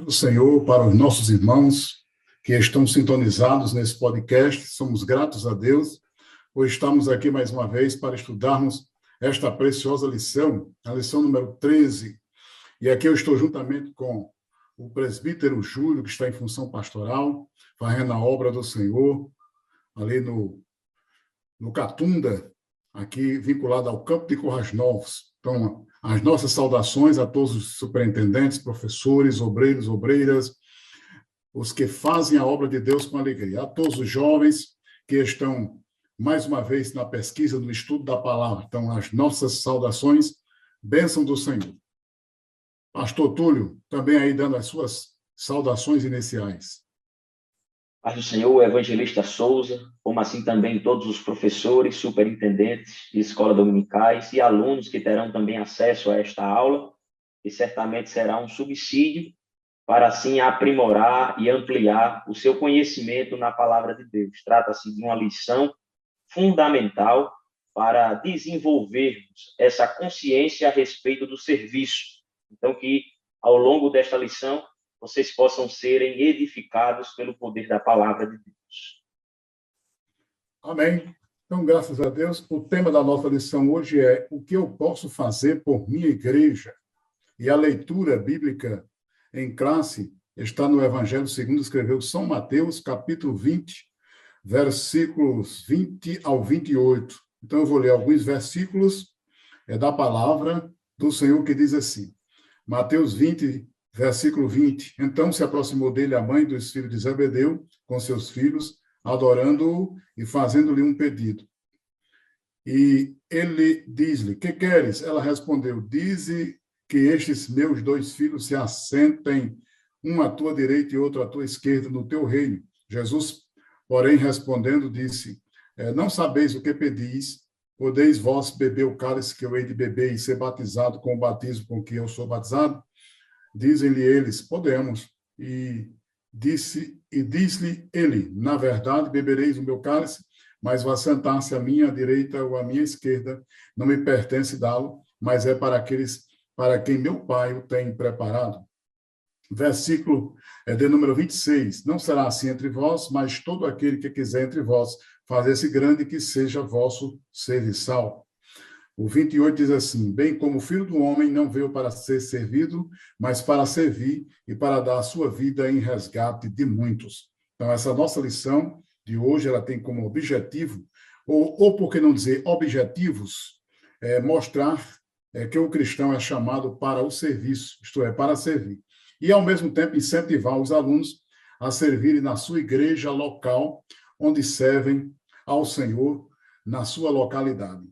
do Senhor para os nossos irmãos que estão sintonizados nesse podcast. Somos gratos a Deus por estarmos aqui mais uma vez para estudarmos esta preciosa lição, a lição número 13. E aqui eu estou juntamente com o presbítero Júlio, que está em função pastoral, fazendo a obra do Senhor, ali no Catunda, aqui vinculado ao Campo de Currais Novos. Então, as nossas saudações a todos os superintendentes, professores, obreiros, obreiras, os que fazem a obra de Deus com alegria. A todos os jovens que estão, mais uma vez, na pesquisa, no estudo da palavra. Então, as nossas saudações, bênção do Senhor. Pastor Túlio, também aí dando as suas saudações iniciais. Paz do Senhor, evangelista Souza, como assim também todos os professores, superintendentes de escola dominicais e alunos que terão também acesso a esta aula, que certamente será um subsídio para assim aprimorar e ampliar o seu conhecimento na palavra de Deus. Trata-se de uma lição fundamental para desenvolvermos essa consciência a respeito do serviço. Então, que ao longo desta lição, vocês possam serem edificados pelo poder da palavra de Deus. Amém. Então, graças a Deus, o tema da nossa lição hoje é o que eu posso fazer por minha igreja. E a leitura bíblica em classe está no Evangelho segundo escreveu São Mateus, capítulo 20, versículos 20 ao 28. Então, eu vou ler alguns versículos da palavra do Senhor que diz assim, Mateus 20, versículo 20. Então se aproximou dele a mãe dos filhos de Zebedeu, com seus filhos, adorando-o e fazendo-lhe um pedido. E ele diz-lhe, que queres? Ela respondeu, dize que estes meus dois filhos se assentem, um à tua direita e outro à tua esquerda, no teu reino. Jesus, porém, respondendo, disse, não sabeis o que pedis, podeis vós beber o cálice que eu hei de beber e ser batizado com o batismo com que eu sou batizado? Dizem-lhe eles, podemos. E diz-lhe ele, na verdade, bebereis o meu cálice, mas o assentar-se à minha direita ou à minha esquerda não me pertence dá-lo, mas é para aqueles para quem meu Pai o tem preparado. Versículo de número 26. Não será assim entre vós, mas todo aquele que quiser entre vós fazer-se grande, que seja vosso serviçal. O 28 diz assim, bem como o Filho do Homem não veio para ser servido, mas para servir e para dar a sua vida em resgate de muitos. Então, essa nossa lição de hoje, ela tem como objetivo, ou por que não dizer objetivos, mostrar que o cristão é chamado para o serviço, isto é, para servir. E, ao mesmo tempo, incentivar os alunos a servirem na sua igreja local, onde servem ao Senhor na sua localidade.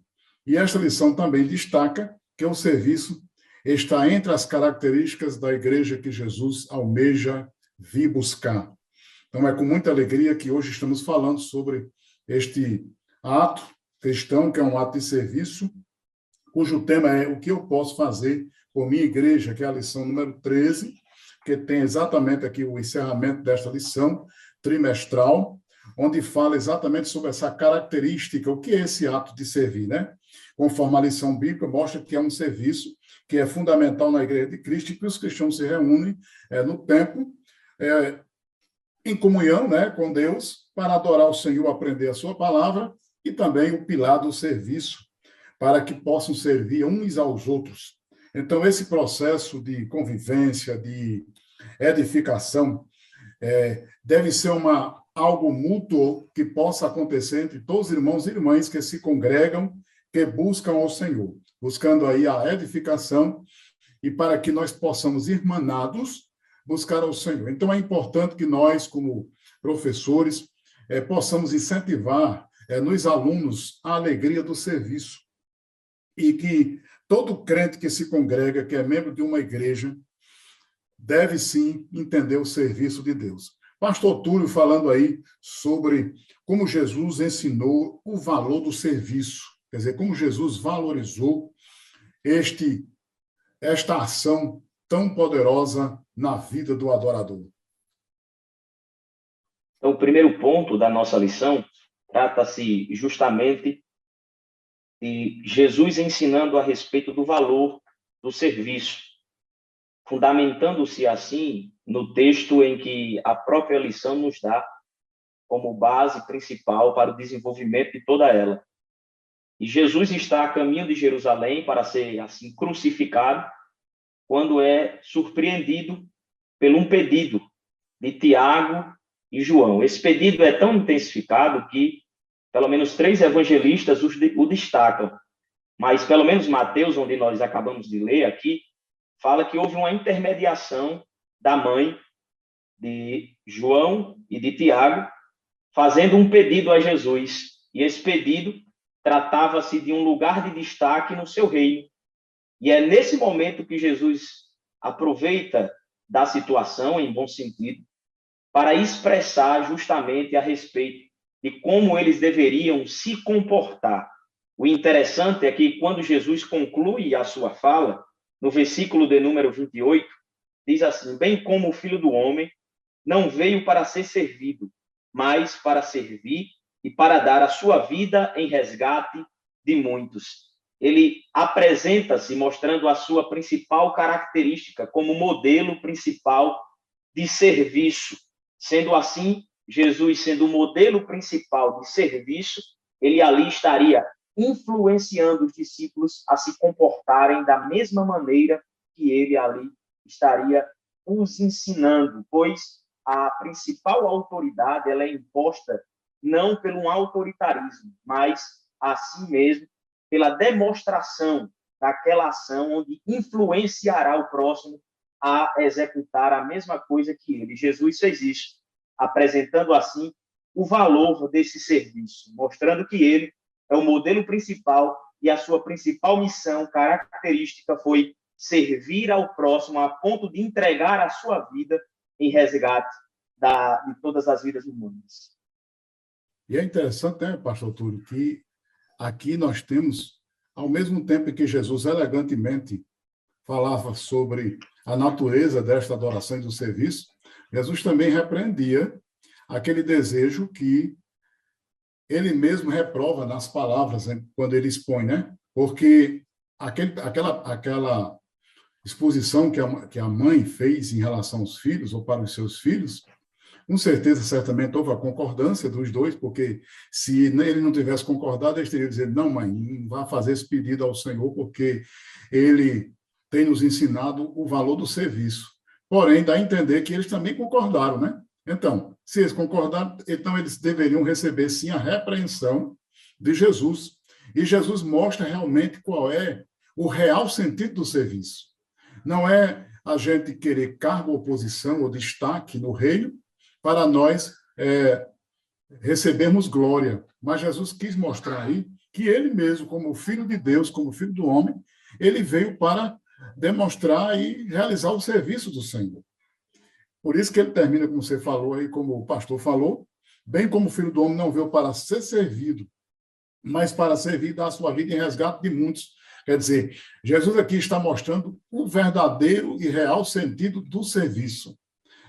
E esta lição também destaca que o serviço está entre as características da igreja que Jesus almeja vir buscar. Então, é com muita alegria que hoje estamos falando sobre este ato cristão, que é um ato de serviço, cujo tema é o que eu posso fazer por minha igreja, que é a lição número 13, que tem exatamente aqui o encerramento desta lição trimestral, onde fala exatamente sobre essa característica, o que é esse ato de servir, né? Conforme a lição bíblica, mostra que é um serviço que é fundamental na Igreja de Cristo e que os cristãos se reúnem no templo, em comunhão, né, com Deus, para adorar o Senhor, aprender a sua palavra e também o pilar do serviço, para que possam servir uns aos outros. Então, esse processo de convivência, de edificação, deve ser algo mútuo que possa acontecer entre todos os irmãos e irmãs que se congregam, que buscam ao Senhor, buscando aí a edificação e para que nós possamos, irmanados, buscar ao Senhor. Então, é importante que nós, como professores, possamos incentivar nos alunos a alegria do serviço e que todo crente que se congrega, que é membro de uma igreja, deve sim entender o serviço de Deus. Pastor Túlio falando aí sobre como Jesus ensinou o valor do serviço, quer dizer, como Jesus valorizou esta ação tão poderosa na vida do adorador. Então, o primeiro ponto da nossa lição trata-se justamente de Jesus ensinando a respeito do valor do serviço, fundamentando-se assim no texto em que a própria lição nos dá como base principal para o desenvolvimento de toda ela. E Jesus está a caminho de Jerusalém para ser assim crucificado, quando é surpreendido por um pedido de Tiago e João. Esse pedido é tão intensificado que pelo menos 3 evangelistas o destacam, mas pelo menos Mateus, onde nós acabamos de ler aqui, fala que houve uma intermediação da mãe de João e de Tiago, fazendo um pedido a Jesus. E esse pedido tratava-se de um lugar de destaque no seu reino. E é nesse momento que Jesus aproveita da situação, em bom sentido, para expressar justamente a respeito de como eles deveriam se comportar. O interessante é que quando Jesus conclui a sua fala, no versículo de número 28, diz assim: bem como o Filho do Homem não veio para ser servido, mas para servir e para dar a sua vida em resgate de muitos. Ele apresenta-se mostrando a sua principal característica como modelo principal de serviço. Sendo assim, Jesus sendo o modelo principal de serviço, ele ali estaria influenciando os discípulos a se comportarem da mesma maneira que ele ali estaria os ensinando, pois a principal autoridade ela é imposta não pelo um autoritarismo, mas assim mesmo pela demonstração daquela ação onde influenciará o próximo a executar a mesma coisa que ele. Jesus fez isso, apresentando assim o valor desse serviço, mostrando que ele é o modelo principal e a sua principal missão, característica, foi servir ao próximo a ponto de entregar a sua vida em resgate de todas as vidas humanas. E é interessante, né, pastor Túlio, que aqui nós temos, ao mesmo tempo que Jesus elegantemente falava sobre a natureza desta adoração e do serviço, Jesus também repreendia aquele desejo que ele mesmo reprova nas palavras, né, quando ele expõe, né? Porque aquela exposição que a mãe fez em relação aos filhos, ou para os seus filhos, com certeza, certamente, houve a concordância dos dois, porque se ele não tivesse concordado, eles teriam dizer: não, mãe, não vá fazer esse pedido ao Senhor, porque ele tem nos ensinado o valor do serviço. Porém, dá a entender que eles também concordaram, né? Então, se eles concordaram, então eles deveriam receber, sim, a repreensão de Jesus. E Jesus mostra realmente qual é o real sentido do serviço. Não é a gente querer cargo ou posição ou destaque no reino para nós recebermos glória. Mas Jesus quis mostrar aí que ele mesmo, como Filho de Deus, como Filho do homem, ele veio para demonstrar e realizar o serviço do Senhor. Por isso que ele termina, como você falou aí, como o pastor falou, bem como o Filho do homem não veio para ser servido, mas para servir e dar a sua vida em resgate de muitos. Quer dizer, Jesus aqui está mostrando o verdadeiro e real sentido do serviço.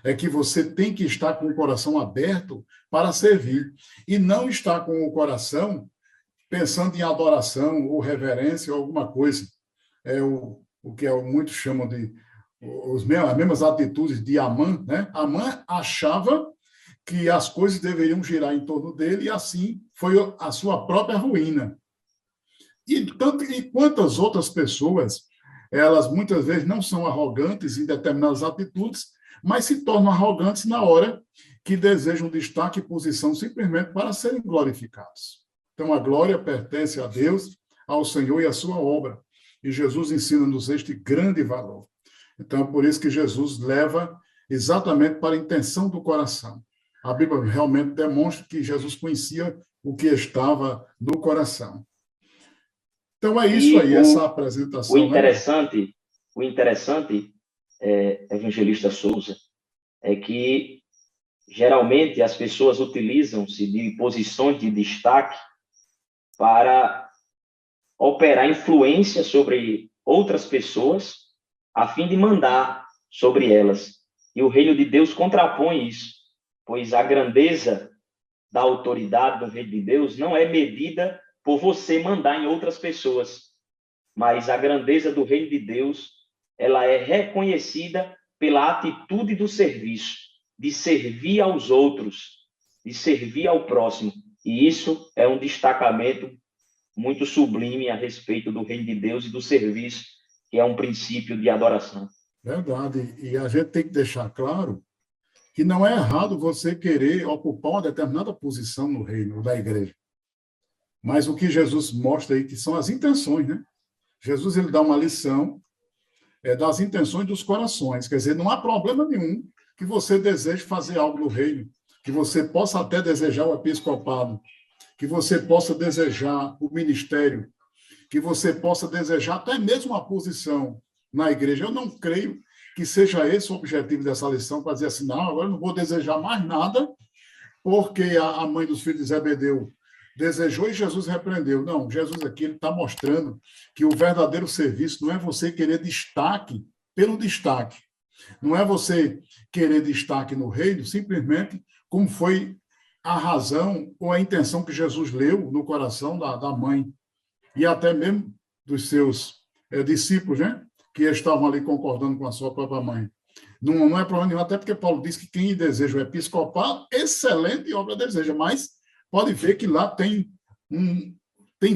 É que você tem que estar com o coração aberto para servir, e não estar com o coração pensando em adoração ou reverência ou alguma coisa. É o que muitos chamam de as mesmas atitudes de Amã, né? Amã achava que as coisas deveriam girar em torno dele, e assim foi a sua própria ruína. E quantas outras pessoas, elas muitas vezes não são arrogantes em determinadas atitudes, mas se tornam arrogantes na hora que desejam destaque e posição simplesmente para serem glorificados. Então, a glória pertence a Deus, ao Senhor e à sua obra. E Jesus ensina-nos este grande valor. Então, é por isso que Jesus leva exatamente para a intenção do coração. A Bíblia realmente demonstra que Jesus conhecia o que estava no coração. Então, é isso aí, essa apresentação. O interessante, evangelista Souza, é que geralmente as pessoas utilizam-se de posições de destaque para operar influência sobre outras pessoas a fim de mandar sobre elas. E o reino de Deus contrapõe isso, pois a grandeza da autoridade do reino de Deus não é medida por você mandar em outras pessoas, mas a grandeza do reino de Deus, ela é reconhecida pela atitude do serviço, de servir aos outros, de servir ao próximo. E isso é um destacamento muito sublime a respeito do reino de Deus e do serviço, que é um princípio de adoração. Verdade. E a gente tem que deixar claro que não é errado você querer ocupar uma determinada posição no reino da igreja. Mas o que Jesus mostra aí que são as intenções, né? Jesus ele dá uma lição das intenções dos corações. Quer dizer, não há problema nenhum que você deseje fazer algo no reino, que você possa até desejar o episcopado, que você possa desejar o ministério, que você possa desejar até mesmo uma posição na igreja. Eu não creio que seja esse o objetivo dessa lição, para dizer assim, não, agora eu não vou desejar mais nada, porque a mãe dos filhos de Zebedeu desejou e Jesus repreendeu. Não, Jesus aqui ele está mostrando que o verdadeiro serviço não é você querer destaque pelo destaque. Não é você querer destaque no reino, simplesmente como foi a razão ou a intenção que Jesus leu no coração da mãe e até mesmo dos seus discípulos, né? Que estavam ali concordando com a sua própria mãe. Não é problema nenhum, até porque Paulo diz que quem deseja o episcopado, excelente obra deseja, mas pode ver que lá tem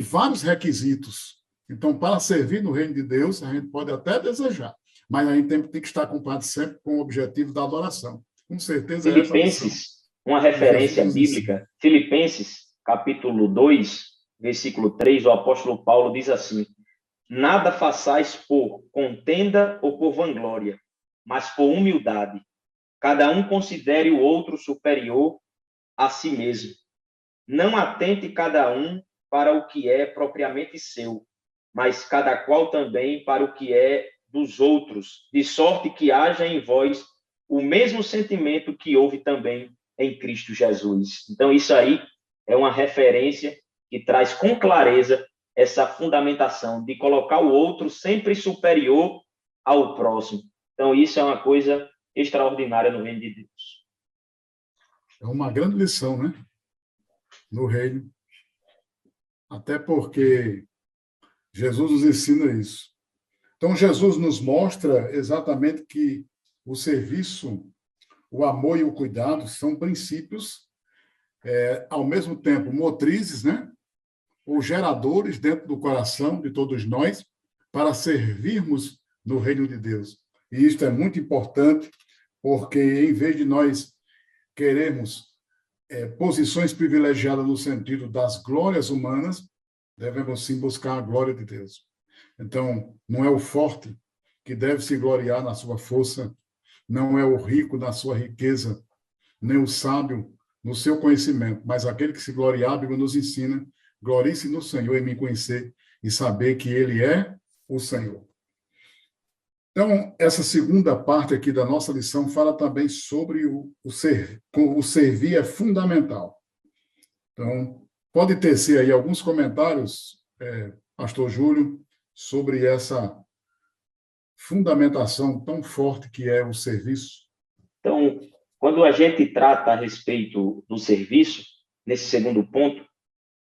vários requisitos. Então, para servir no reino de Deus, a gente pode até desejar, mas a gente tem que estar ocupado sempre com o objetivo da adoração. Com certeza é essa a missão. Filipenses, uma referência bíblica, Filipenses, capítulo 2, versículo 3, o apóstolo Paulo diz assim: nada façais por contenda ou por vanglória, mas por humildade. Cada um considere o outro superior a si mesmo. Não atente cada um para o que é propriamente seu, mas cada qual também para o que é dos outros, de sorte que haja em vós o mesmo sentimento que houve também em Cristo Jesus. Então, isso aí é uma referência que traz com clareza essa fundamentação de colocar o outro sempre superior ao próximo. Então, isso é uma coisa extraordinária no reino de Deus. É uma grande lição, né? No reino. Até porque Jesus nos ensina isso. Então, Jesus nos mostra exatamente que o serviço, o amor e o cuidado são princípios, ao mesmo tempo, motrizes, né? Ou geradores dentro do coração de todos nós para servirmos no reino de Deus. E isto é muito importante, porque em vez de nós querermos posições privilegiadas no sentido das glórias humanas, devemos sim buscar a glória de Deus. Então, não é o forte que deve se gloriar na sua força, não é o rico na sua riqueza, nem o sábio no seu conhecimento, mas aquele que se gloriar, a Bíblia nos ensina, glorie-se no Senhor em me conhecer e saber que Ele é o Senhor. Então, essa segunda parte aqui da nossa lição fala também sobre o servir é fundamental. Então, pode tecer aí alguns comentários, Pastor Júlio, sobre essa fundamentação tão forte que é o serviço? Então, quando a gente trata a respeito do serviço, nesse segundo ponto,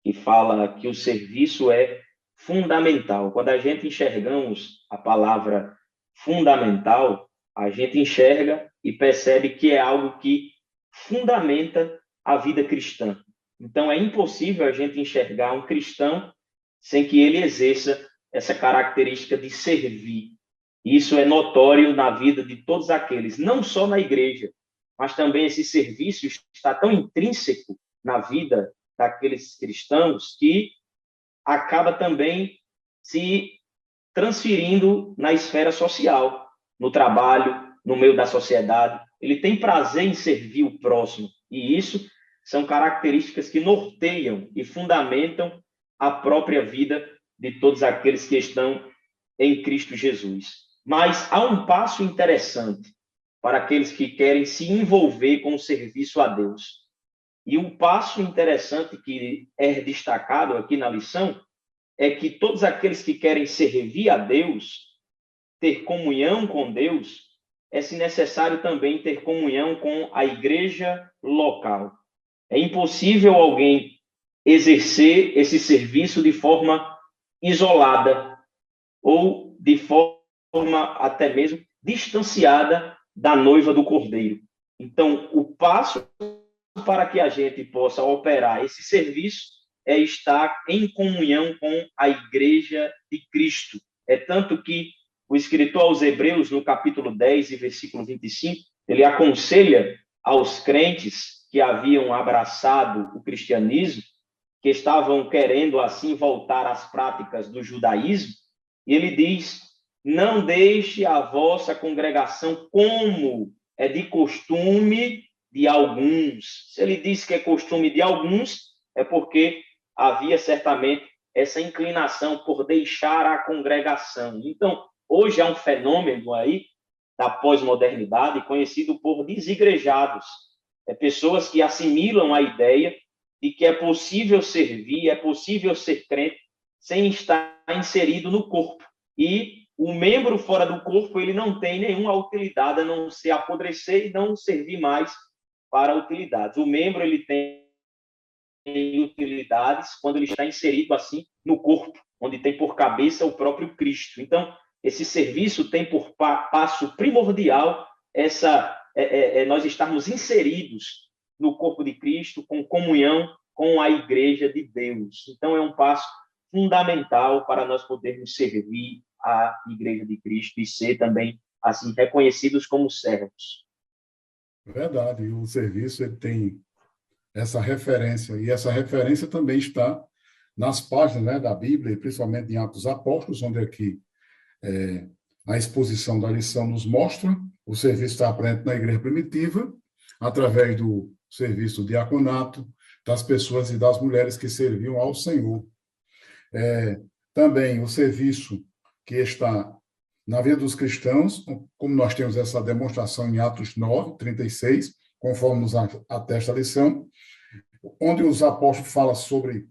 que fala que o serviço é fundamental. Quando a gente enxergamos a palavra fundamental, a gente enxerga e percebe que é algo que fundamenta a vida cristã. Então, é impossível a gente enxergar um cristão sem que ele exerça essa característica de servir. Isso é notório na vida de todos aqueles, não só na igreja, mas também esse serviço está tão intrínseco na vida daqueles cristãos que acaba também se transferindo na esfera social, no trabalho, no meio da sociedade. Ele tem prazer em servir o próximo, e isso são características que norteiam e fundamentam a própria vida de todos aqueles que estão em Cristo Jesus. Mas há um passo interessante para aqueles que querem se envolver com o serviço a Deus. E um passo interessante que é destacado aqui na lição é que todos aqueles que querem servir a Deus, ter comunhão com Deus, é se necessário também ter comunhão com a igreja local. É impossível alguém exercer esse serviço de forma isolada ou de forma até mesmo distanciada da noiva do Cordeiro. Então, o passo para que a gente possa operar esse serviço é estar em comunhão com a Igreja de Cristo. É tanto que o escritor aos Hebreus, no capítulo 10 e versículo 25, ele aconselha aos crentes que haviam abraçado o cristianismo, que estavam querendo assim voltar às práticas do judaísmo, e ele diz: não deixe a vossa congregação como é de costume de alguns. Se ele diz que é costume de alguns, é porque havia certamente essa inclinação por deixar a congregação. Então, hoje há um fenômeno aí da pós-modernidade conhecido por desigrejados. Pessoas que assimilam a ideia de que é possível servir, é possível ser crente sem estar inserido no corpo. E o membro fora do corpo, ele não tem nenhuma utilidade a não ser apodrecer e não servir mais para utilidades. O membro, ele tem utilidades quando ele está inserido assim no corpo, onde tem por cabeça o próprio Cristo. Então, esse serviço tem por passo primordial nós estarmos inseridos no corpo de Cristo, com comunhão com a Igreja de Deus. Então, é um passo fundamental para nós podermos servir a Igreja de Cristo e ser também assim reconhecidos como servos. Verdade, o serviço ele tem essa referência, e essa referência também está nas páginas, né, da Bíblia, principalmente em Atos Apóstolos, onde aqui a exposição da lição nos mostra o serviço está presente na igreja primitiva, através do serviço do diaconato, das pessoas e das mulheres que serviam ao Senhor. Também o serviço que está na vida dos cristãos, como nós temos essa demonstração em Atos 9, 36, conforme nos atesta a lição, onde os apóstolos falam sobre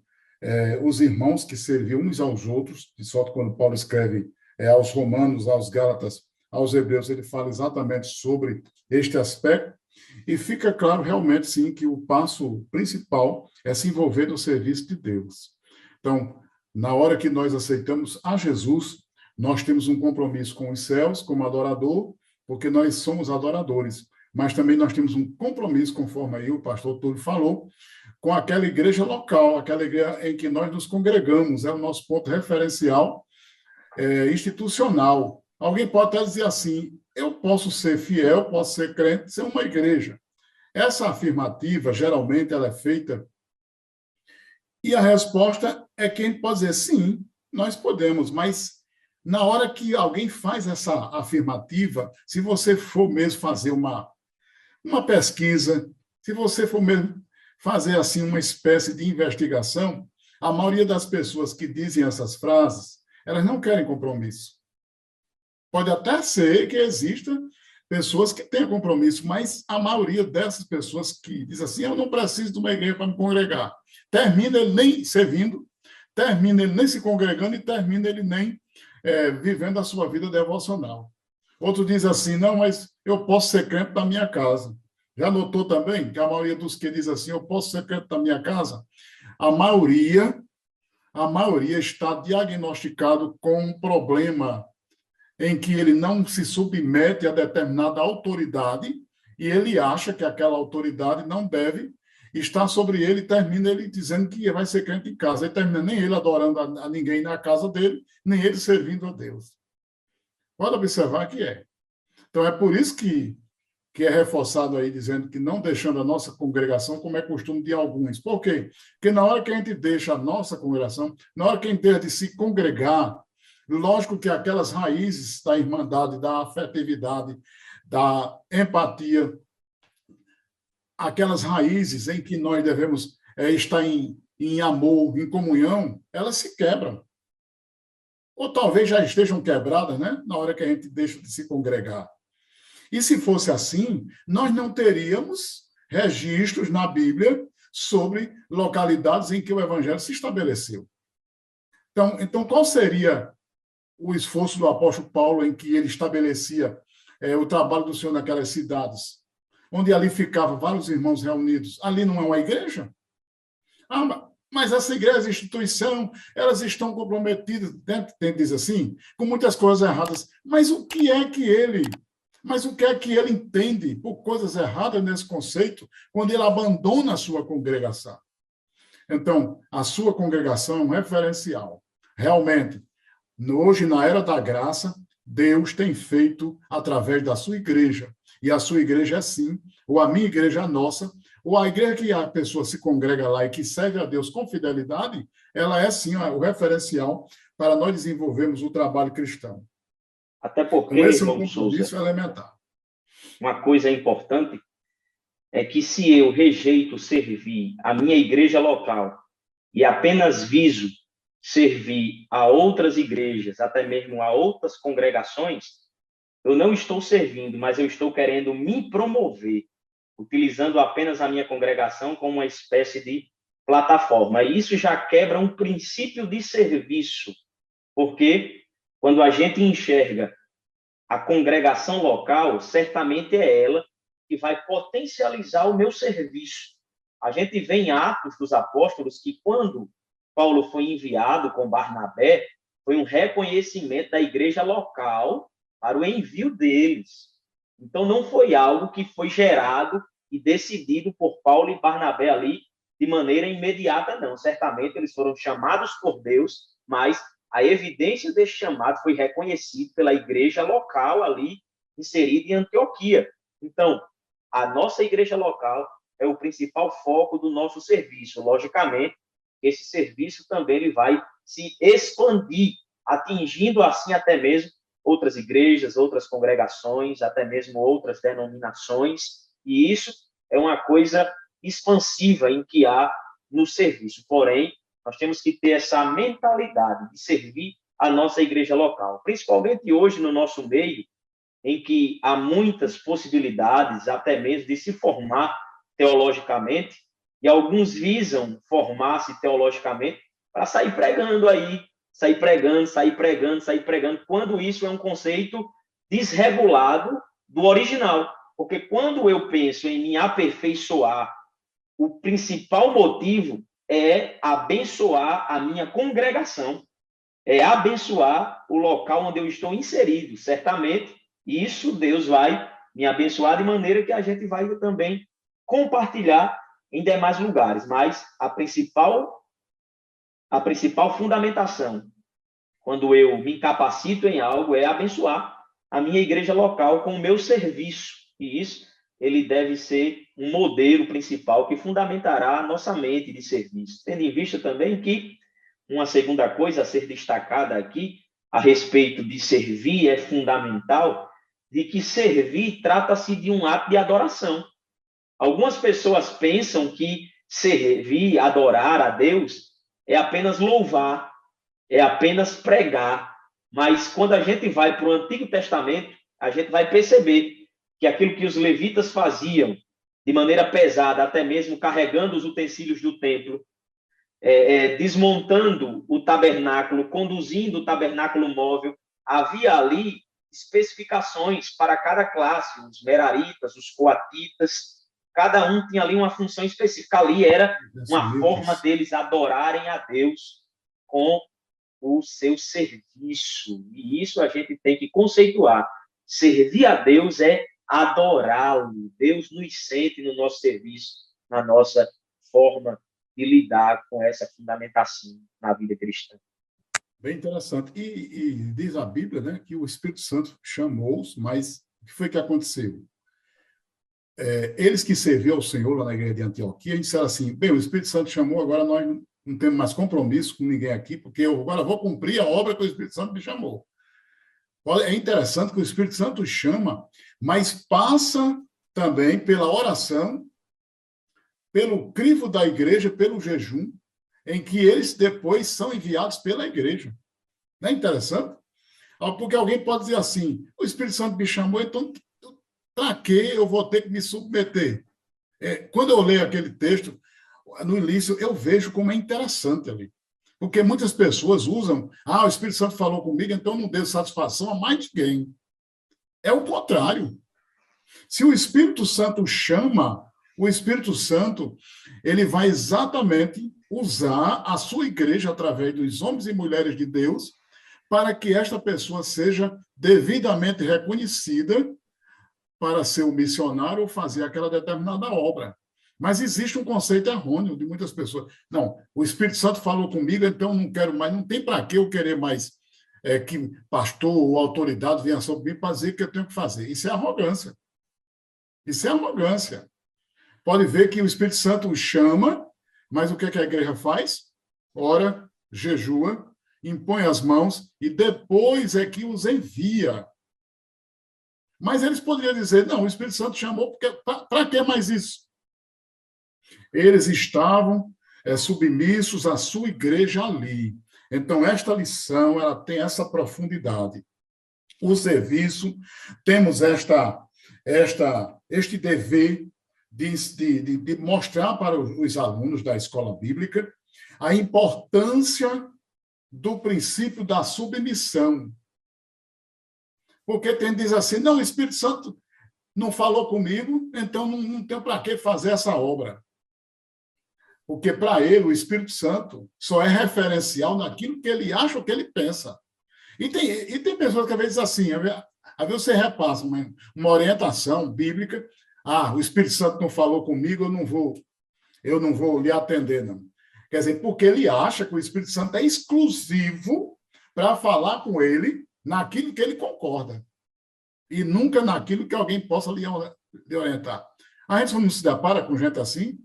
os irmãos que serviam uns aos outros, de sorte quando Paulo escreve aos romanos, aos gálatas, aos hebreus, ele fala exatamente sobre este aspecto, e fica claro realmente, sim, que o passo principal é se envolver no serviço de Deus. Então, na hora que nós aceitamos a Jesus, nós temos um compromisso com os céus, como adorador, porque nós somos adoradores, mas também nós temos um compromisso, conforme aí o pastor Túlio falou, com aquela igreja local, aquela igreja em que nós nos congregamos, é o nosso ponto referencial institucional. Alguém pode até dizer assim, eu posso ser fiel, posso ser crente, ser uma igreja. Essa afirmativa, geralmente, ela é feita e a resposta é que a gente pode dizer, sim, nós podemos, mas na hora que alguém faz essa afirmativa, se você for mesmo fazer uma pesquisa, se você for mesmo fazer assim uma espécie de investigação, a maioria das pessoas que dizem essas frases, elas não querem compromisso. Pode até ser que exista pessoas que tenham compromisso, mas a maioria dessas pessoas que diz assim, eu não preciso de uma igreja para me congregar, termina ele nem servindo, termina ele nem se congregando e termina ele nem vivendo a sua vida devocional. Outro diz assim, não, mas eu posso ser crente da minha casa. Já notou também que a maioria dos que diz assim, eu posso ser crente da minha casa? A maioria está diagnosticado com um problema em que ele não se submete a determinada autoridade e ele acha que aquela autoridade não deve estar sobre ele, e termina ele dizendo que vai ser crente em casa. Ele termina nem ele adorando a ninguém na casa dele, nem ele servindo a Deus. Pode observar que é. Então, é por isso que é reforçado aí, dizendo que não deixando a nossa congregação, como é costume de alguns. Por quê? Porque na hora que a gente deixa a nossa congregação, na hora que a gente deixa de se congregar, lógico que aquelas raízes da irmandade, da afetividade, da empatia, aquelas raízes em que nós devemos estar em amor, em comunhão, elas se quebram. Ou talvez já estejam quebradas, né? Na hora que a gente deixa de se congregar. E se fosse assim, nós não teríamos registros na Bíblia sobre localidades em que o evangelho se estabeleceu. Então qual seria o esforço do apóstolo Paulo em que ele estabelecia o trabalho do Senhor naquelas cidades, onde ali ficavam vários irmãos reunidos? Ali não é uma igreja? Mas essa igreja, essa instituição, elas estão comprometidas, diz assim, com muitas coisas erradas. Mas o que é que ele Mas o que é que ele entende por coisas erradas nesse conceito quando ele abandona a sua congregação? Então, a sua congregação é um referencial. Realmente, hoje, na era da graça, Deus tem feito através da sua igreja. E a sua igreja é sim, ou a minha igreja é nossa, ou a igreja que a pessoa se congrega lá e que serve a Deus com fidelidade, ela é sim o referencial para nós desenvolvermos o trabalho cristão. Até porque, Então, esse é um irmão compromisso Souza, elementar. uma coisa importante é que se eu rejeito servir a minha igreja local e apenas viso servir a outras igrejas, até mesmo a outras congregações, eu não estou servindo, mas eu estou querendo me promover, utilizando apenas a minha congregação como uma espécie de plataforma. E isso já quebra um princípio de serviço, porque quando a gente enxerga a congregação local, certamente é ela que vai potencializar o meu serviço. A gente vê em Atos dos Apóstolos que quando Paulo foi enviado com Barnabé, foi um reconhecimento da igreja local para o envio deles. Então, não foi algo que foi gerado e decidido por Paulo e Barnabé ali de maneira imediata, não. Certamente eles foram chamados por Deus, mas a evidência desse chamado foi reconhecida pela igreja local ali, inserida em Antioquia. Então, a nossa igreja local é o principal foco do nosso serviço. Logicamente, esse serviço também ele vai se expandir, atingindo assim até mesmo outras igrejas, outras congregações, até mesmo outras denominações, e isso é uma coisa expansiva em que há no serviço. Porém, nós temos que ter essa mentalidade de servir a nossa igreja local, principalmente hoje no nosso meio, em que há muitas possibilidades, até mesmo de se formar teologicamente, e alguns visam formar-se teologicamente para sair pregando aí, sair pregando, quando isso é um conceito desregulado do original. Porque quando eu penso em me aperfeiçoar, o principal motivo é abençoar a minha congregação, é abençoar o local onde eu estou inserido. Certamente, isso Deus vai me abençoar de maneira que a gente vai também compartilhar em demais lugares. Mas a principal fundamentação, quando eu me capacito em algo, é abençoar a minha igreja local com o meu serviço. E isso, ele deve ser um modelo principal que fundamentará a nossa mente de serviço. Tendo em vista também que uma segunda coisa a ser destacada aqui, a respeito de servir, é fundamental, de que servir trata-se de um ato de adoração. Algumas pessoas pensam que servir, adorar a Deus, é apenas louvar, é apenas pregar. Mas quando a gente vai para o Antigo Testamento, a gente vai perceber que aquilo que os levitas faziam de maneira pesada, até mesmo carregando os utensílios do templo, desmontando o tabernáculo, conduzindo o tabernáculo móvel, havia ali especificações para cada classe, os meraritas, os coatitas, cada um tinha ali uma função específica. Ali era uma forma deles adorarem a Deus com o seu serviço. E isso a gente tem que conceituar. Servir a Deus é adorá-lo. Deus nos sente no nosso serviço, na nossa forma de lidar com essa fundamentação na vida cristã. Bem interessante. E diz a Bíblia, né, que o Espírito Santo chamou-os, mas o que foi que aconteceu? Eles que serviam ao Senhor lá na igreja de Antioquia, disseram assim, bem, o Espírito Santo chamou, agora nós não temos mais compromisso com ninguém aqui, porque eu agora vou cumprir a obra que o Espírito Santo me chamou. É interessante que o Espírito Santo chama, mas passa também pela oração, pelo crivo da igreja, pelo jejum, em que eles depois são enviados pela igreja. Não é interessante? Porque alguém pode dizer assim, o Espírito Santo me chamou, então para que eu vou ter que me submeter? Quando eu leio aquele texto, no início, eu vejo como é interessante ali. Porque muitas pessoas usam, o Espírito Santo falou comigo, então não deu satisfação a mais ninguém. É o contrário. Se o Espírito Santo chama, o Espírito Santo, ele vai exatamente usar a sua igreja através dos homens e mulheres de Deus para que esta pessoa seja devidamente reconhecida para ser um missionário ou fazer aquela determinada obra. Mas existe um conceito errôneo de muitas pessoas. Não, o Espírito Santo falou comigo, então não quero mais, não tem para que eu querer mais que pastor ou autoridade venha sobre mim para dizer que eu tenho que fazer. Isso é arrogância. Isso é arrogância. Pode ver que o Espírito Santo o chama, mas o que a igreja faz? Ora, jejua, impõe as mãos e depois é que os envia. Mas eles poderiam dizer, não, o Espírito Santo chamou, porque para que mais isso? Eles estavam submissos à sua igreja ali. Então, esta lição ela tem essa profundidade. O serviço, temos este dever de mostrar para os alunos da escola bíblica a importância do princípio da submissão. Porque tem diz assim, não, o Espírito Santo não falou comigo, então não tem para que fazer essa obra. Porque para ele o Espírito Santo só é referencial naquilo que ele acha ou que ele pensa. E tem pessoas que às vezes assim, às vezes você repassa uma orientação bíblica, o Espírito Santo não falou comigo, eu não vou lhe atender, não. Quer dizer, porque ele acha que o Espírito Santo é exclusivo para falar com ele naquilo que ele concorda. E nunca naquilo que alguém possa lhe orientar. A gente não se depara com gente assim,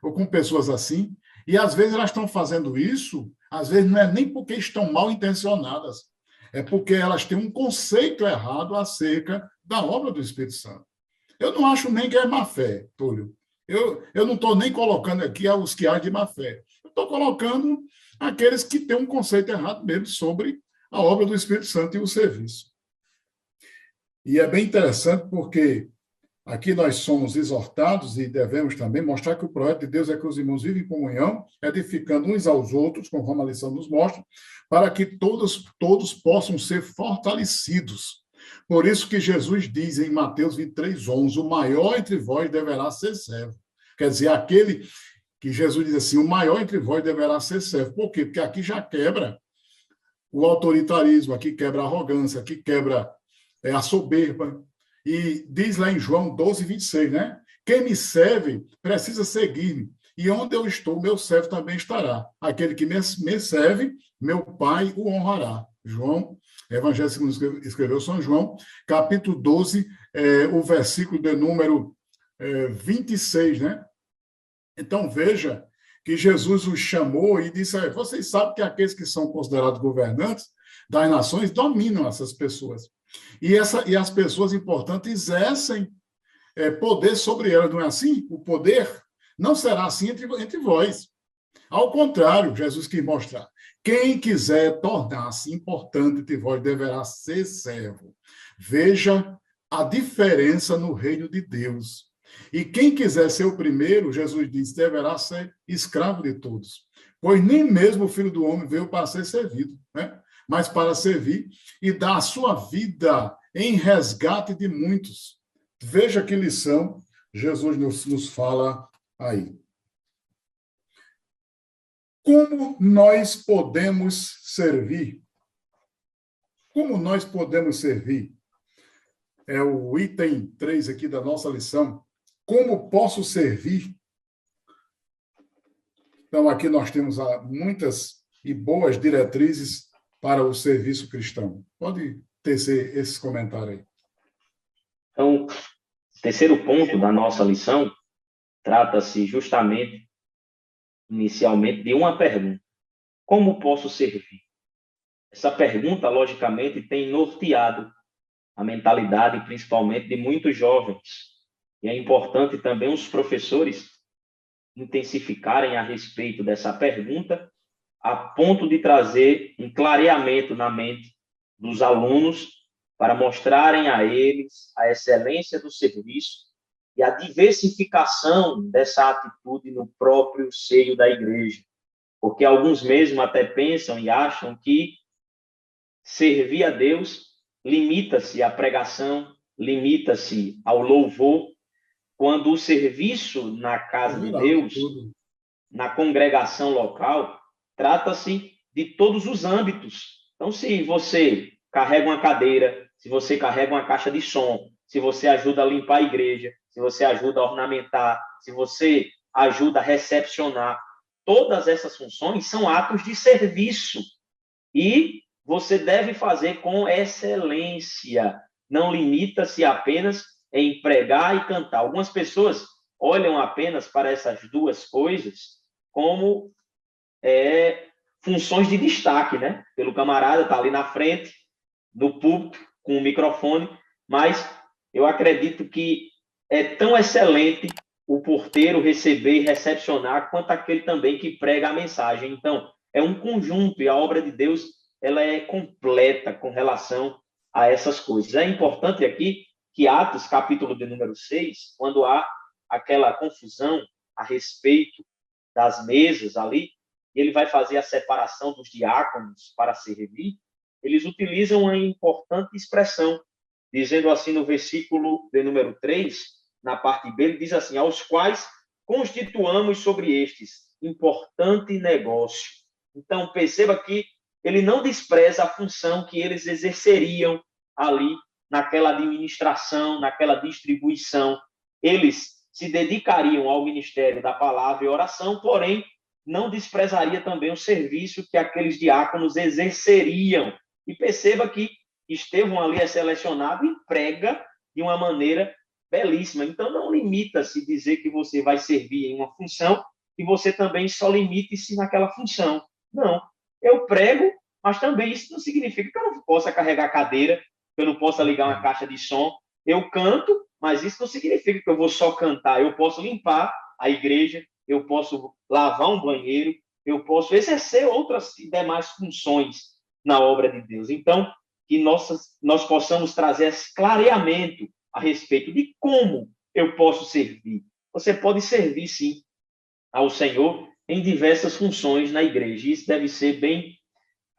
ou com pessoas assim, e às vezes elas estão fazendo isso, às vezes não é nem porque estão mal intencionadas, é porque elas têm um conceito errado acerca da obra do Espírito Santo. Eu não acho nem que é má fé, Túlio. Eu não estou nem colocando aqui os que agem de má fé. Eu estou colocando aqueles que têm um conceito errado mesmo sobre a obra do Espírito Santo e o serviço. E é bem interessante porque aqui nós somos exortados e devemos também mostrar que o projeto de Deus é que os irmãos vivem em comunhão, edificando uns aos outros, conforme a lição nos mostra, para que todos possam ser fortalecidos. Por isso que Jesus diz em Mateus 23:11, o maior entre vós deverá ser servo. Quer dizer, aquele que Jesus diz assim, o maior entre vós deverá ser servo. Por quê? Porque aqui já quebra o autoritarismo, aqui quebra a arrogância, aqui quebra a soberba. E diz lá em João 12:26, né? Quem me serve precisa seguir-me. E onde eu estou, meu servo também estará. Aquele que me serve, meu Pai o honrará. João, Evangelho segundo escreveu São João, capítulo 12, o versículo de número 26, né? Então, veja que Jesus os chamou e disse, vocês sabem que aqueles que são considerados governantes das nações dominam essas pessoas. E as pessoas importantes exercem poder sobre elas, não é assim? O poder não será assim entre vós. Ao contrário, Jesus quis mostrar. Quem quiser tornar-se importante entre vós deverá ser servo. Veja a diferença no reino de Deus. E quem quiser ser o primeiro, Jesus disse, deverá ser escravo de todos. Pois nem mesmo o Filho do Homem veio para ser servido, né? Mas para servir e dar a sua vida em resgate de muitos. Veja que lição Jesus nos fala aí. Como nós podemos servir? Como nós podemos servir? É o item 3 aqui da nossa lição. Como posso servir? Então, aqui nós temos muitas e boas diretrizes para o serviço cristão. Pode tecer esse comentário aí. Então, o terceiro ponto da nossa lição trata-se justamente, inicialmente, de uma pergunta. Como posso servir? Essa pergunta, logicamente, tem norteado a mentalidade, principalmente, de muitos jovens. E é importante também os professores intensificarem a respeito dessa pergunta, a ponto de trazer um clareamento na mente dos alunos para mostrarem a eles a excelência do serviço e a diversificação dessa atitude no próprio seio da igreja. Porque alguns mesmo até pensam e acham que servir a Deus limita-se à pregação, limita-se ao louvor, quando o serviço na casa de Deus, na congregação local, trata-se de todos os âmbitos. Então, se você carrega uma cadeira, se você carrega uma caixa de som, se você ajuda a limpar a igreja, se você ajuda a ornamentar, se você ajuda a recepcionar. Todas essas funções são atos de serviço e você deve fazer com excelência. Não limita-se apenas em pregar e cantar. Algumas pessoas olham apenas para essas duas coisas como funções de destaque, né? Pelo camarada tá ali na frente, no púlpito, com o microfone, mas eu acredito que é tão excelente o porteiro receber e recepcionar quanto aquele também que prega a mensagem. Então, é um conjunto e a obra de Deus ela é completa com relação a essas coisas. É importante aqui que Atos, capítulo de número 6, quando há aquela confusão a respeito das mesas ali, e ele vai fazer a separação dos diáconos para servir, eles utilizam uma importante expressão, dizendo assim no versículo de número 3, na parte B, ele diz assim, aos quais constituamos sobre estes importante negócio. Então, perceba que ele não despreza a função que eles exerceriam ali naquela administração, naquela distribuição. Eles se dedicariam ao ministério da palavra e oração, porém, não desprezaria também o serviço que aqueles diáconos exerceriam. E perceba que Estevão ali é selecionado e prega de uma maneira belíssima. Então, não limita-se dizer que você vai servir em uma função e você também só limite-se naquela função. Não, eu prego, mas também isso não significa que eu não possa carregar cadeira, que eu não possa ligar uma caixa de som. Eu canto, mas isso não significa que eu vou só cantar. Eu posso limpar a igreja, eu posso lavar um banheiro, eu posso exercer outras e demais funções na obra de Deus. Então, que nós possamos trazer esse clareamento a respeito de como eu posso servir. Você pode servir, sim, ao Senhor em diversas funções na igreja. Isso deve ser bem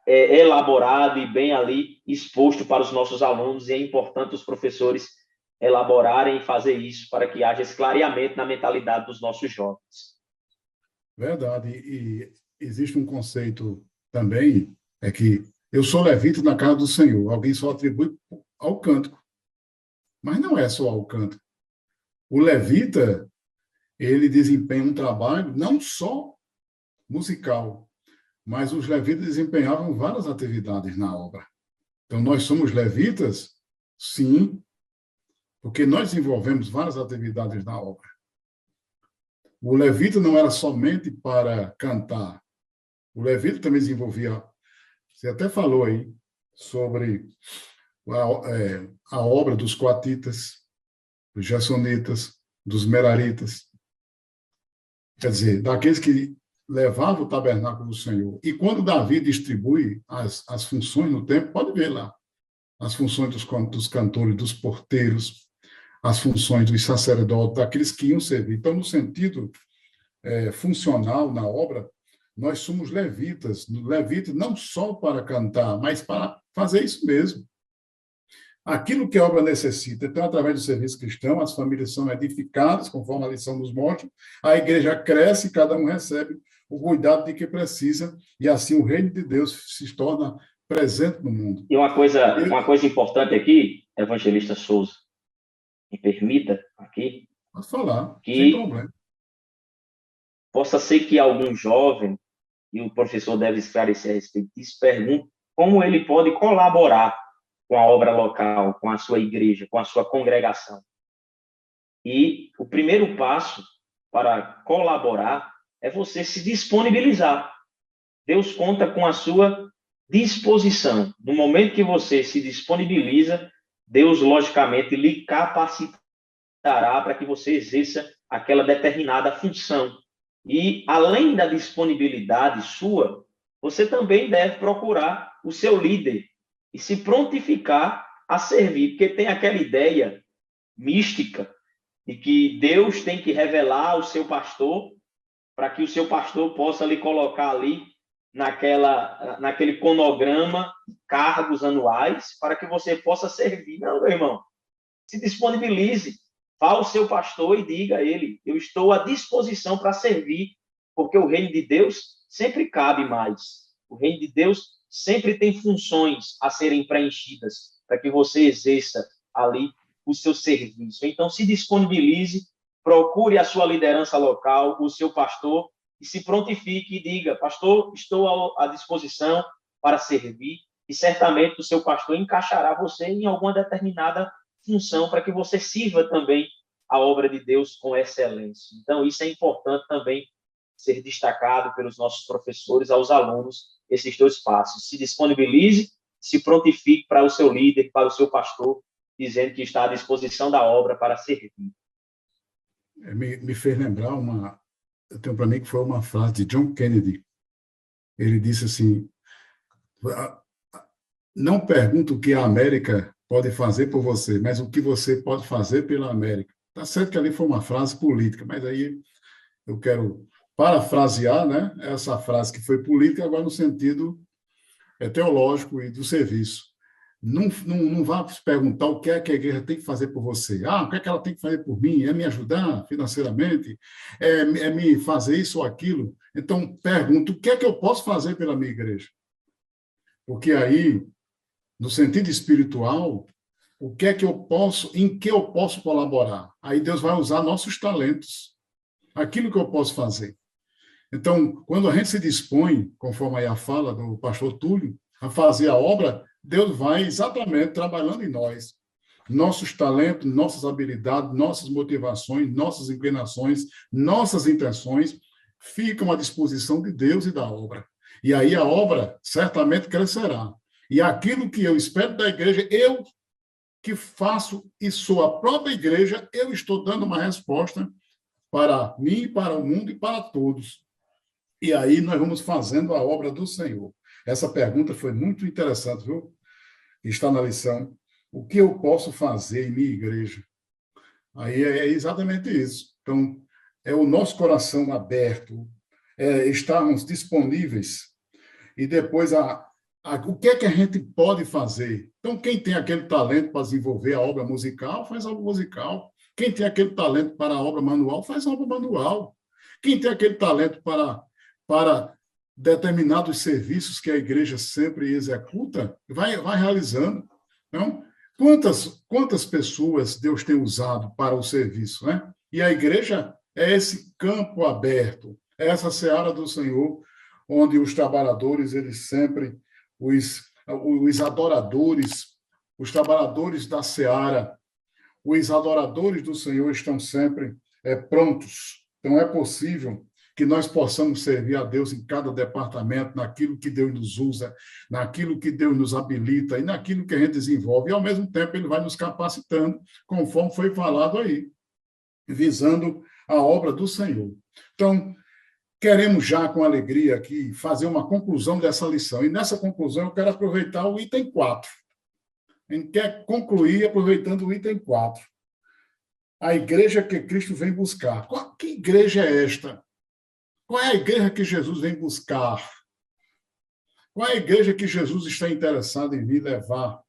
elaborado e bem ali exposto para os nossos alunos, e é importante os professores elaborarem e fazer isso para que haja esse clareamento na mentalidade dos nossos jovens. Verdade. E existe um conceito também, é que eu sou levita na casa do Senhor. Alguém só atribui ao cântico. Mas não é só ao cântico. O levita, ele desempenha um trabalho não só musical, mas os levitas desempenhavam várias atividades na obra. Então, nós somos levitas, sim, porque nós desenvolvemos várias atividades na obra. O levita não era somente para cantar. O levita também desenvolvia, você até falou aí, sobre a obra dos coatitas, dos jassonitas, dos meraritas. Quer dizer, daqueles que levavam o tabernáculo do Senhor. E quando Davi distribui as funções no templo, pode ver lá, as funções dos cantores, dos porteiros, as funções dos sacerdotes, daqueles que iam servir. Então, no sentido funcional na obra, nós somos levitas não só para cantar, mas para fazer isso mesmo. Aquilo que a obra necessita. Então, através do serviço cristão, as famílias são edificadas, conforme a lição nos mostra, a igreja cresce e cada um recebe o cuidado de que precisa, e assim o reino de Deus se torna presente no mundo. E uma coisa importante aqui, evangelista Souza, me permita aqui, Pode falar, que sem problema. Possa ser que algum jovem, e o professor deve esclarecer a respeito disso, pergunte como ele pode colaborar com a obra local, com a sua igreja, com a sua congregação. E o primeiro passo para colaborar é você se disponibilizar. Deus conta com a sua disposição. No momento que você se disponibiliza, Deus, logicamente, lhe capacitará para que você exerça aquela determinada função. E, além da disponibilidade sua, você também deve procurar o seu líder e se prontificar a servir, porque tem aquela ideia mística de que Deus tem que revelar ao seu pastor para que o seu pastor possa lhe colocar ali naquele cronograma, cargos anuais, para que você possa servir. Não, meu irmão, se disponibilize, vá ao seu pastor e diga a ele, eu estou à disposição para servir, porque o reino de Deus sempre cabe mais. O reino de Deus sempre tem funções a serem preenchidas, para que você exerça ali o seu serviço. Então, se disponibilize, procure a sua liderança local, o seu pastor, e se prontifique e diga: pastor, estou à disposição para servir, e certamente o seu pastor encaixará você em alguma determinada função para que você sirva também a obra de Deus com excelência. Então, isso é importante também ser destacado pelos nossos professores aos alunos, esses dois passos. Se disponibilize, se prontifique para o seu líder, para o seu pastor, dizendo que está à disposição da obra para servir. Me fez lembrar eu tenho para mim que foi uma frase de John Kennedy. Ele disse assim: não pergunto o que a América pode fazer por você, mas o que você pode fazer pela América. Tá certo que ali foi uma frase política, mas aí eu quero parafrasear, né, essa frase que foi política, agora no sentido teológico e do serviço. Não vá se perguntar o que é que a igreja tem que fazer por você. O que é que ela tem que fazer por mim? É me ajudar financeiramente? É me fazer isso ou aquilo? Então, pergunto, o que é que eu posso fazer pela minha igreja? Porque aí, no sentido espiritual, o que é que em que eu posso colaborar? Aí Deus vai usar nossos talentos, aquilo que eu posso fazer. Então, quando a gente se dispõe, conforme aí a fala do pastor Túlio, a fazer a obra, Deus vai exatamente trabalhando em nós. Nossos talentos, nossas habilidades, nossas motivações, nossas inclinações, nossas intenções ficam à disposição de Deus e da obra. E aí a obra certamente crescerá. E aquilo que eu espero da igreja, eu que faço e sou a própria igreja, eu estou dando uma resposta para mim, para o mundo e para todos. E aí nós vamos fazendo a obra do Senhor. Essa pergunta foi muito interessante, viu? Está na lição. O que eu posso fazer em minha igreja? Aí é exatamente isso. Então, é o nosso coração aberto, estarmos disponíveis. E depois, o que é que a gente pode fazer? Então, quem tem aquele talento para desenvolver a obra musical, faz a obra musical. Quem tem aquele talento para a obra manual, faz a obra manual. Quem tem aquele talento para determinados serviços que a igreja sempre executa, vai realizando. Então, quantas pessoas Deus tem usado para o serviço, né? E a igreja é esse campo aberto, é essa seara do Senhor, onde os trabalhadores, eles sempre, os adoradores, os trabalhadores da seara, os adoradores do Senhor estão sempre prontos. Então, é possível que nós possamos servir a Deus em cada departamento, naquilo que Deus nos usa, naquilo que Deus nos habilita e naquilo que a gente desenvolve. E, ao mesmo tempo, Ele vai nos capacitando, conforme foi falado aí, visando a obra do Senhor. Então, queremos já, com alegria aqui, fazer uma conclusão dessa lição. E, nessa conclusão, eu quero aproveitar o item 4. A gente quer concluir aproveitando o item 4. A igreja que Cristo vem buscar. Que igreja é esta? Qual é a igreja que Jesus vem buscar? Qual é a igreja que Jesus está interessado em vir levar,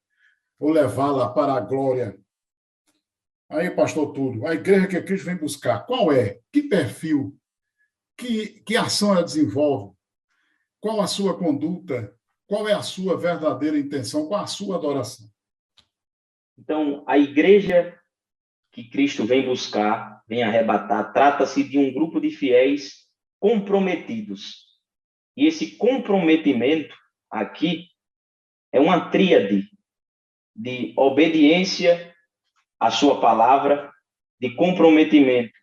ou levá-la para a glória? Aí, pastor Túlio, a igreja que Cristo vem buscar, qual é? Que perfil? Que ação ela desenvolve? Qual a sua conduta? Qual é a sua verdadeira intenção? Qual a sua adoração? Então, a igreja que Cristo vem buscar, vem arrebatar, trata-se de um grupo de fiéis comprometidos. E esse comprometimento aqui é uma tríade de obediência à sua palavra, de comprometimento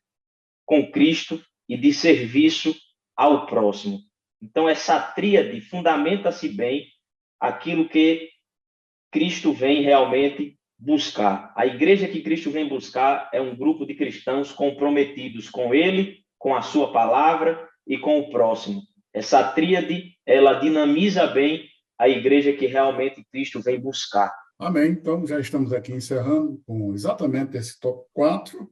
com Cristo e de serviço ao próximo. Então, essa tríade fundamenta-se bem aquilo que Cristo vem realmente buscar. A igreja que Cristo vem buscar é um grupo de cristãos comprometidos com Ele, com a sua palavra e com o próximo. Essa tríade, ela dinamiza bem a igreja que realmente Cristo vem buscar. Amém. Então, já estamos aqui encerrando com exatamente esse top 4,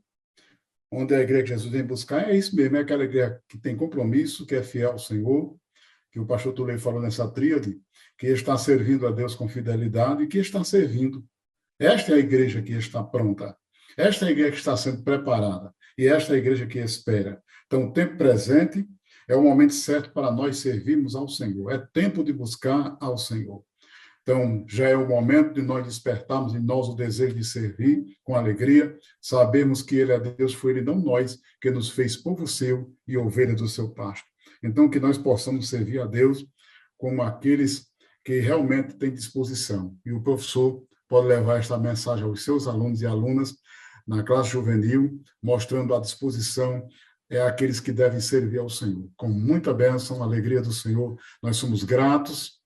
onde a igreja que Jesus vem buscar é isso mesmo, é aquela igreja que tem compromisso, que é fiel ao Senhor, que o pastor Tulei falou nessa tríade, que está servindo a Deus com fidelidade e que está servindo. Esta é a igreja que está pronta. Esta é a igreja que está sendo preparada. E esta é a igreja que espera. Então, o tempo presente é o momento certo para nós servirmos ao Senhor. É tempo de buscar ao Senhor. Então, já é o momento de nós despertarmos em nós o desejo de servir com alegria. Sabemos que Ele é Deus, foi Ele, não nós, que nos fez povo seu e ovelha do seu pasto. Então, que nós possamos servir a Deus como aqueles que realmente têm disposição. E o professor pode levar esta mensagem aos seus alunos e alunas na classe juvenil, mostrando a disposição àqueles que devem servir ao Senhor. Com muita bênção, alegria do Senhor, nós somos gratos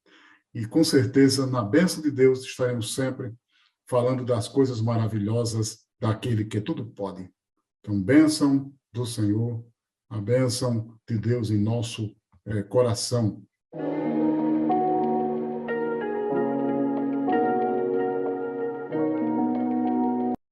e, com certeza, na bênção de Deus, estaremos sempre falando das coisas maravilhosas daquele que tudo pode. Então, bênção do Senhor, a bênção de Deus em nosso coração.